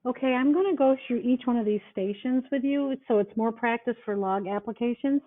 Okay, I'm going to go through each one of these stations with you so it's more practice for log applications.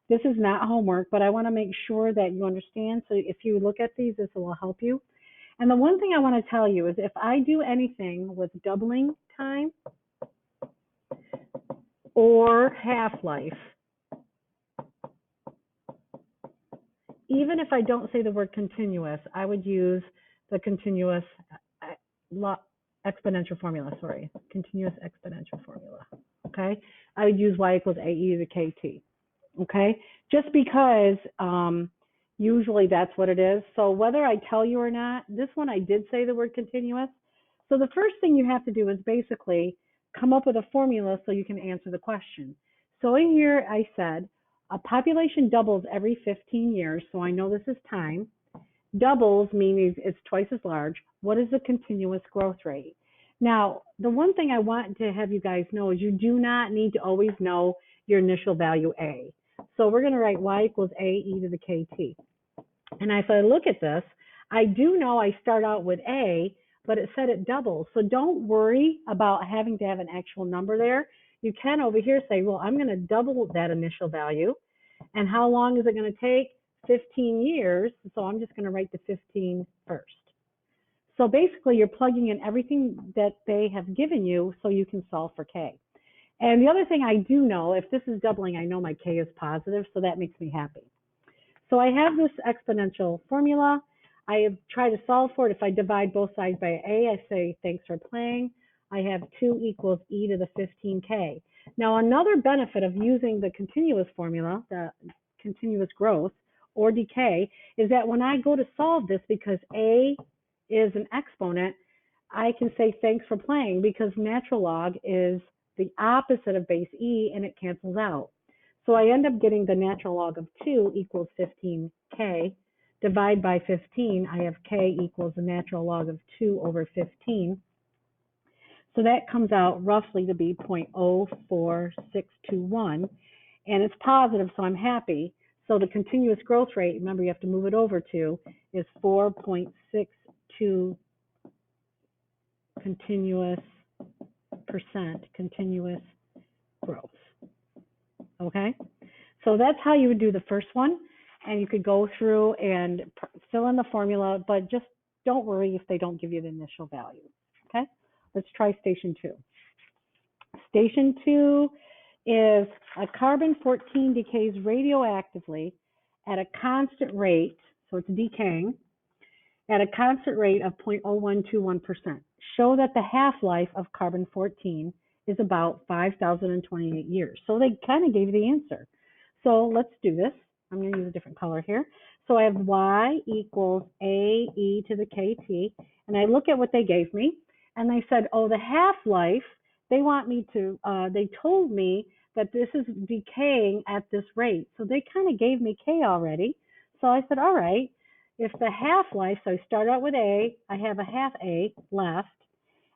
This is not homework, but I want to make sure that you understand. So if you look at these, this will help you. And the one thing I want to tell you is if I do anything with doubling time or half-life, even if I don't say the word continuous, I would use the continuous exponential formula, continuous exponential formula, okay? I would use y equals ae to the kt, okay? Just because usually that's what it is. So whether I tell you or not, this one I did say the word continuous. So the first thing you have to do is basically come up with a formula so you can answer the question. So in here I said, a population doubles every 15 years, so I know this is time. Doubles means it's twice as large. What is the continuous growth rate? Now, the one thing I want to have you guys know is you do not need to always know your initial value A. So we're going to write y equals ae to the kt. And if I look at this, I do know I start out with A, but it said it doubles. So don't worry about having to have an actual number there. You can over here say, well, I'm going to double that initial value. And how long is it going to take? 15 years. So I'm just going to write the 15 first. So basically, you're plugging in everything that they have given you so you can solve for K. And the other thing I do know, if this is doubling, I know my K is positive, so that makes me happy. So I have this exponential formula. I have tried to solve for it. If I divide both sides by A, I say, thanks for playing. I have 2 equals e to the 15k. Now, another benefit of using the continuous formula, the continuous growth or decay, is that when I go to solve this, because A is an exponent, I can say thanks for playing because natural log is the opposite of base E and it cancels out. So I end up getting the natural log of 2 equals 15k. Divide by 15, I have k equals the natural log of 2 over 15. So that comes out roughly to be 0.04621. And it's positive, so I'm happy. So the continuous growth rate, remember you have to move it over to, is 4.62 continuous growth. Okay? So that's how you would do the first one. And you could go through and fill in the formula, but just don't worry if they don't give you the initial value. Okay? Let's try station 2. Station 2 is a carbon-14 decays radioactively at a constant rate, so it's decaying, at a constant rate of 0.0121%. Show that the half-life of carbon-14 is about 5,028 years. So they kind of gave you the answer. So let's do this. I'm going to use a different color here. So I have y equals ae to the kt, and I look at what they gave me, and they said, oh, the half-life, they told me that this is decaying at this rate. So they kind of gave me K already. So I said, all right, if the half-life, so I start out with A, I have a half A left,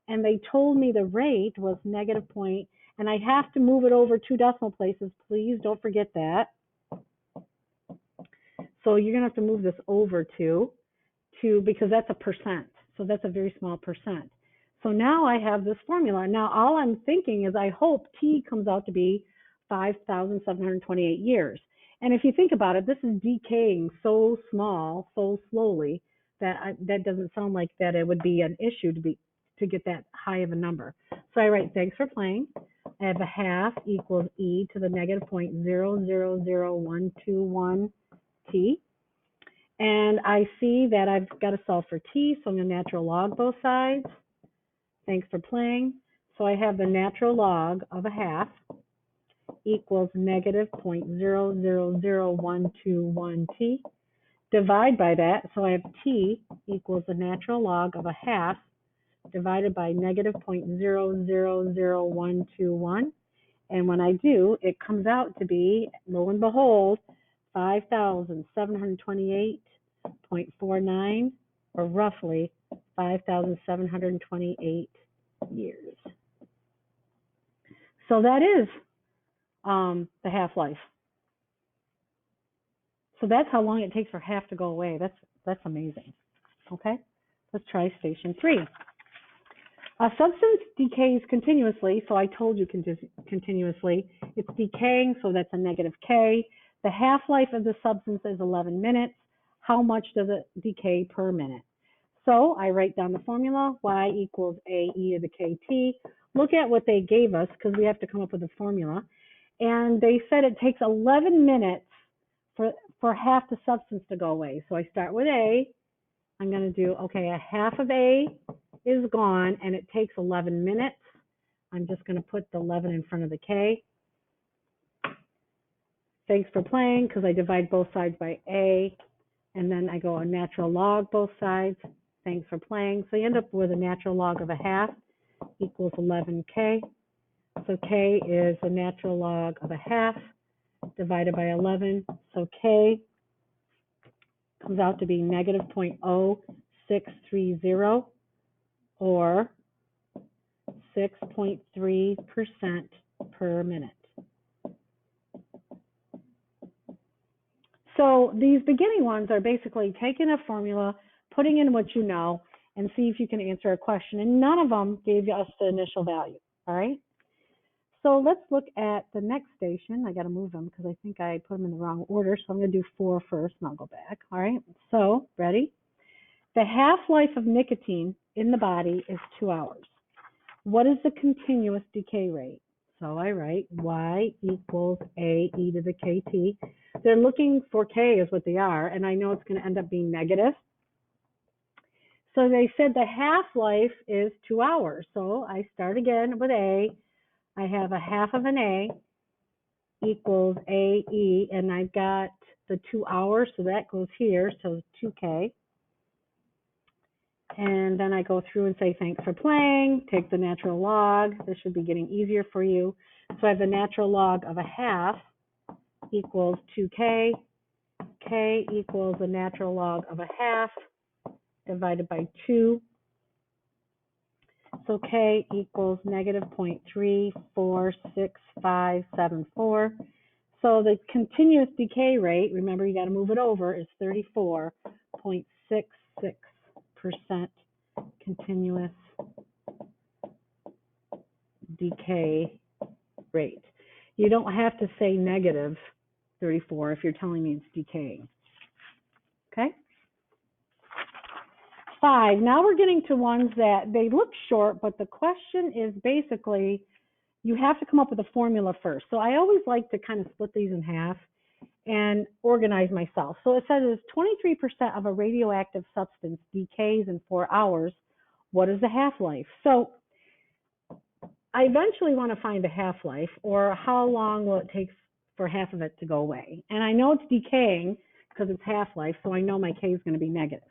and they told me the rate was negative point, and I have to move it over 2 decimal places. Please don't forget that. So you're going to have to move this over because that's a percent. So that's a very small percent. So now I have this formula. Now all I'm thinking is I hope T comes out to be 5,728 years. And if you think about it, this is decaying so small, so slowly, that that doesn't sound like that it would be an issue to get that high of a number. So I write, thanks for playing. I have a half equals e to the negative 0.000121 t. And I see that I've got to solve for t, so I'm going to natural log both sides. Thanks for playing. So I have the natural log of a half equals negative 0.000121 t. Divide by that, so I have t equals the natural log of a half divided by negative 0.000121. And when I do, it comes out to be, lo and behold, 5,728.49, or roughly 5,728 years. So that is the half-life. So that's how long it takes for half to go away. That's amazing. Okay, let's try station 3. A substance decays continuously, so I told you continuously. It's decaying, so that's a negative K. The half-life of the substance is 11 minutes. How much does it decay per minute? So I write down the formula, Y equals AE to the KT. Look at what they gave us, because we have to come up with a formula. And they said it takes 11 minutes for half the substance to go away. So I start with A. I'm going to do, okay, a half of A is gone, and it takes 11 minutes. I'm just going to put the 11 in front of the K. Thanks for playing, because I divide both sides by A, and then I go a natural log both sides. Thanks for playing. So you end up with a natural log of a half equals 11K. So K is a natural log of a half divided by 11. So K comes out to be negative 0.0630, or 6.3% per minute. So these beginning ones are basically taking a formula, putting in what you know, and see if you can answer a question. And none of them gave us the initial value, all right? So let's look at the next station. I got to move them because I think I put them in the wrong order. So I'm going to do 4 first, and I'll go back. All right, so ready? The half-life of nicotine in the body is 2 hours. What is the continuous decay rate? So I write Y equals AE to the KT. They're looking for K is what they are, and I know it's going to end up being negative. So they said the half-life is 2 hours. So I start again with A. I have a half of an A equals AE, and I've got the 2 hours, so that goes here, so 2K. And then I go through and say, thanks for playing, take the natural log. This should be getting easier for you. So I have the natural log of a half equals 2K. K equals the natural log of a half divided by 2. So K equals negative 0.346574. So the continuous decay rate, remember you got to move it over, is 34.66% continuous decay rate. You don't have to say negative 34 if you're telling me it's decaying. Okay? 5. Now we're getting to ones that they look short, but the question is basically you have to come up with a formula first. So I always like to kind of split these in half and organize myself. So it says 23% of a radioactive substance decays in 4 hours. What is the half-life? So I eventually want to find the half-life, or how long will it take for half of it to go away. And I know it's decaying because it's half-life, so I know my K is going to be negative.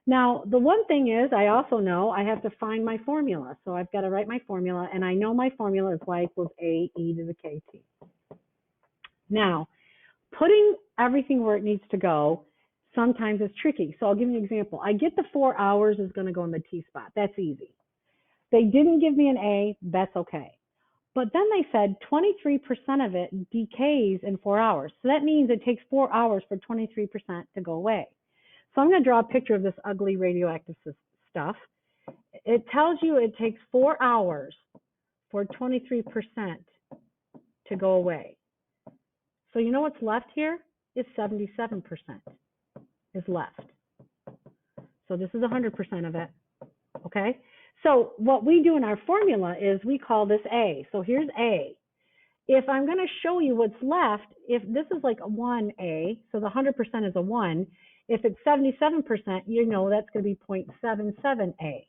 Now, the one thing is, I also know I have to find my formula. So I've got to write my formula, and I know my formula is Y equals AE to the KT. Now, putting everything where it needs to go sometimes is tricky. So I'll give you an example. I get the 4 hours is going to go in the T spot. That's easy. They didn't give me an A. That's okay. But then they said 23% of it decays in 4 hours. So that means it takes 4 hours for 23% to go away. So I'm going to draw a picture of this ugly radioactive stuff. It tells you it takes 4 hours for 23% to go away. So you know what's left here is 77% is left. So this is 100% of it, okay? So what we do in our formula is we call this A. So here's A. If I'm going to show you what's left, if this is like a 1A, so the 100% is a 1. If it's 77%, you know that's going to be 0.77A.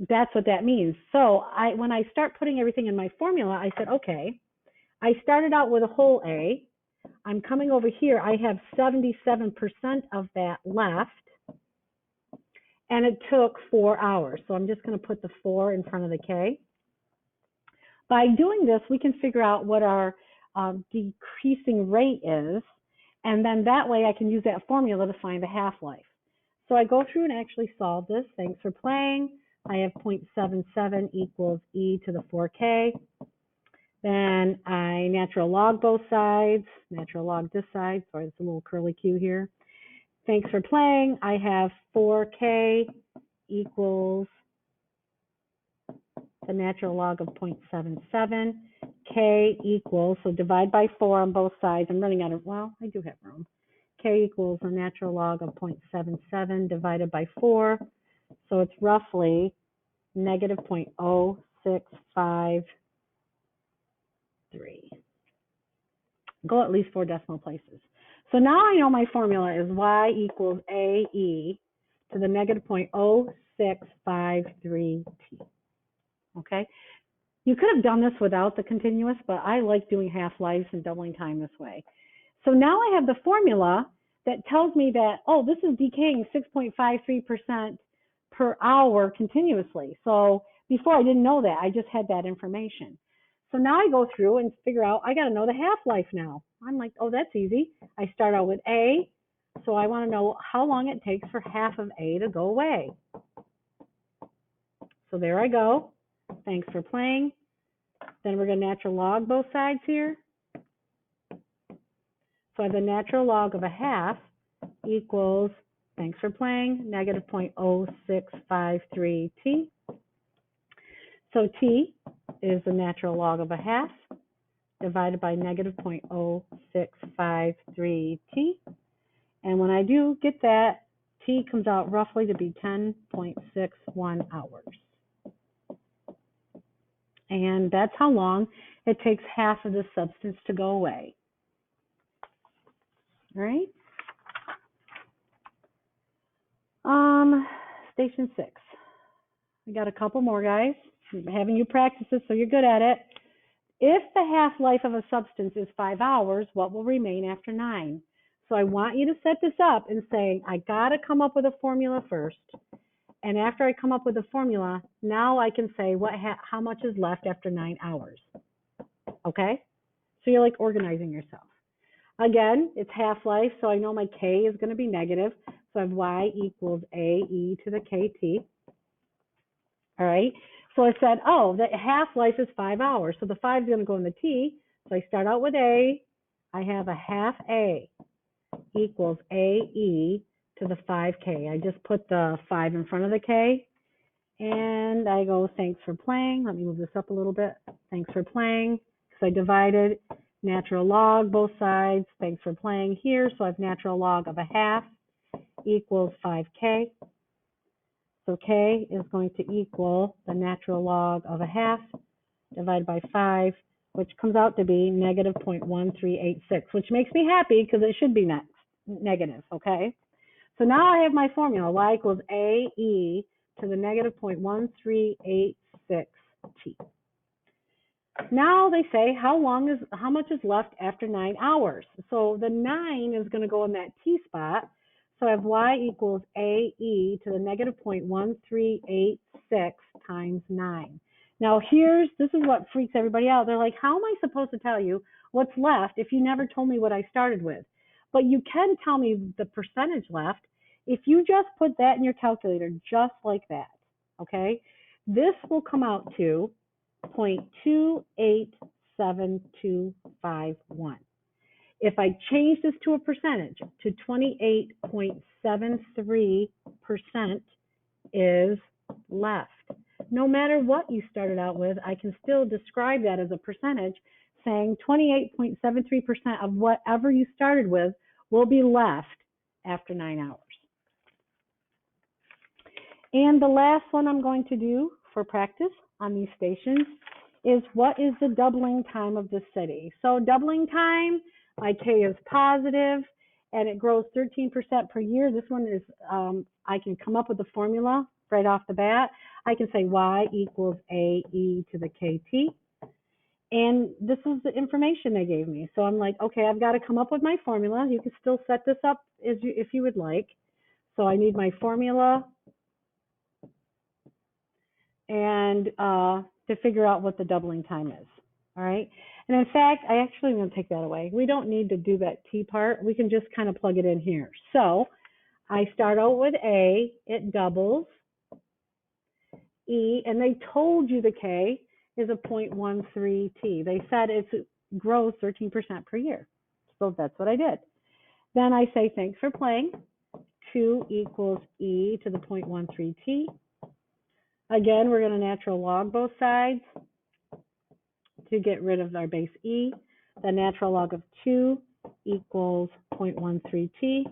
That's what that means. So when I start putting everything in my formula, I said, okay, I started out with a whole A. I'm coming over here. I have 77% of that left. And it took 4 hours. So I'm just going to put the 4 in front of the K. By doing this, we can figure out what our decreasing rate is. And then that way I can use that formula to find the half-life. So I go through and actually solve this. Thanks for playing. I have 0.77 equals E to the 4K. Then I natural log both sides, natural log this side. Sorry, it's a little curly Q here. Thanks for playing. I have 4K equals the natural log of 0.77. K equals, so divide by 4 on both sides. I'm running out of, well, I do have room. K equals the natural log of 0.77 divided by 4. So it's roughly negative 0.0653. Go at least 4 decimal places. So now I know my formula is y equals AE to the negative 0.0653t. Okay? You could have done this without the continuous, but I like doing half-lives and doubling time this way. So now I have the formula that tells me that, oh, this is decaying 6.53% per hour continuously. So before I didn't know that, I just had that information. So now I go through and figure out, I got to know the half-life now. I'm like, oh, that's easy. I start out with A, so I want to know how long it takes for half of A to go away. So there I go. Thanks for playing. Then we're going to natural log both sides here. So I have the natural log of a half equals, thanks for playing, negative 0.0653t. So t is the natural log of a half divided by negative 0.0653t. And when I do get that, t comes out roughly to be 10.61 hours. And that's how long it takes half of the substance to go away. All right. Station 6. We got a couple more, guys. I'm having you practice this so you're good at it. If the half-life of a substance is 5 hours, what will remain after 9? So I want you to set this up and say, I got to come up with a formula first. And after I come up with a formula, now I can say how much is left after 9 hours. Okay? So you're like organizing yourself. Again, it's half-life, so I know my K is going to be negative. So I have Y equals AE to the KT. All right? So I said, oh, the half-life is 5 hours. So the 5 is going to go in the T. So I start out with A. I have a half A equals AE to the 5K. I just put the 5 in front of the K. And I go, thanks for playing. Let me move this up a little bit. Thanks for playing. So I divided natural log both sides. Thanks for playing here. So I have natural log of a half equals 5K. So K is going to equal the natural log of a half divided by 5, which comes out to be negative 0.1386, which makes me happy because it should be negative, okay? So now I have my formula, Y equals AE to the negative 0.1386T. Now they say how much is left after 9 hours. So the 9 is going to go in that T spot. So I have Y equals AE to the negative 0.1386 times 9. Now this is what freaks everybody out. They're like, how am I supposed to tell you what's left if you never told me what I started with? But you can tell me the percentage left if you just put that in your calculator just like that, okay? This will come out to 0.287251. If I change this to a percentage to 28.73% is left. No matter what you started out with, I can still describe that as a percentage, saying 28.73% of whatever you started with will be left after 9 hours. And the last one I'm going to do for practice on these stations is what is the doubling time of the city. So doubling time, my K is positive and it grows 13% per year. This one is, I can come up with the formula right off the bat. I can say Y equals AE to the KT. And this is the information they gave me. So I'm like, okay, I've got to come up with my formula. You can still set this up if you would like. So I need my formula and to figure out what the doubling time is. All right. And in fact, I actually am going to take that away. We don't need to do that T part. We can just kind of plug it in here. So I start out with A, it doubles. E, and they told you the K is a 0.13T. They said it grows 13% per year. So that's what I did. Then I say, thanks for playing. 2 equals E to the 0.13T. Again, we're going to natural log both sides to get rid of our base e. The natural log of 2 equals 0.13t.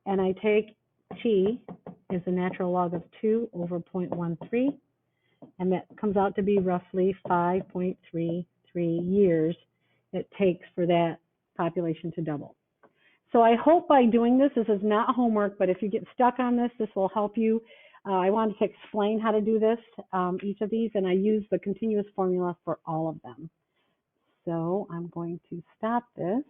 And I take t is the natural log of 2 over 0.13. And that comes out to be roughly 5.33 years it takes for that population to double. So I hope by doing this, this is not homework, but if you get stuck on this, this will help you. I wanted to explain how to do this, each of these, and I use the continuous formula for all of them. So I'm going to stop this.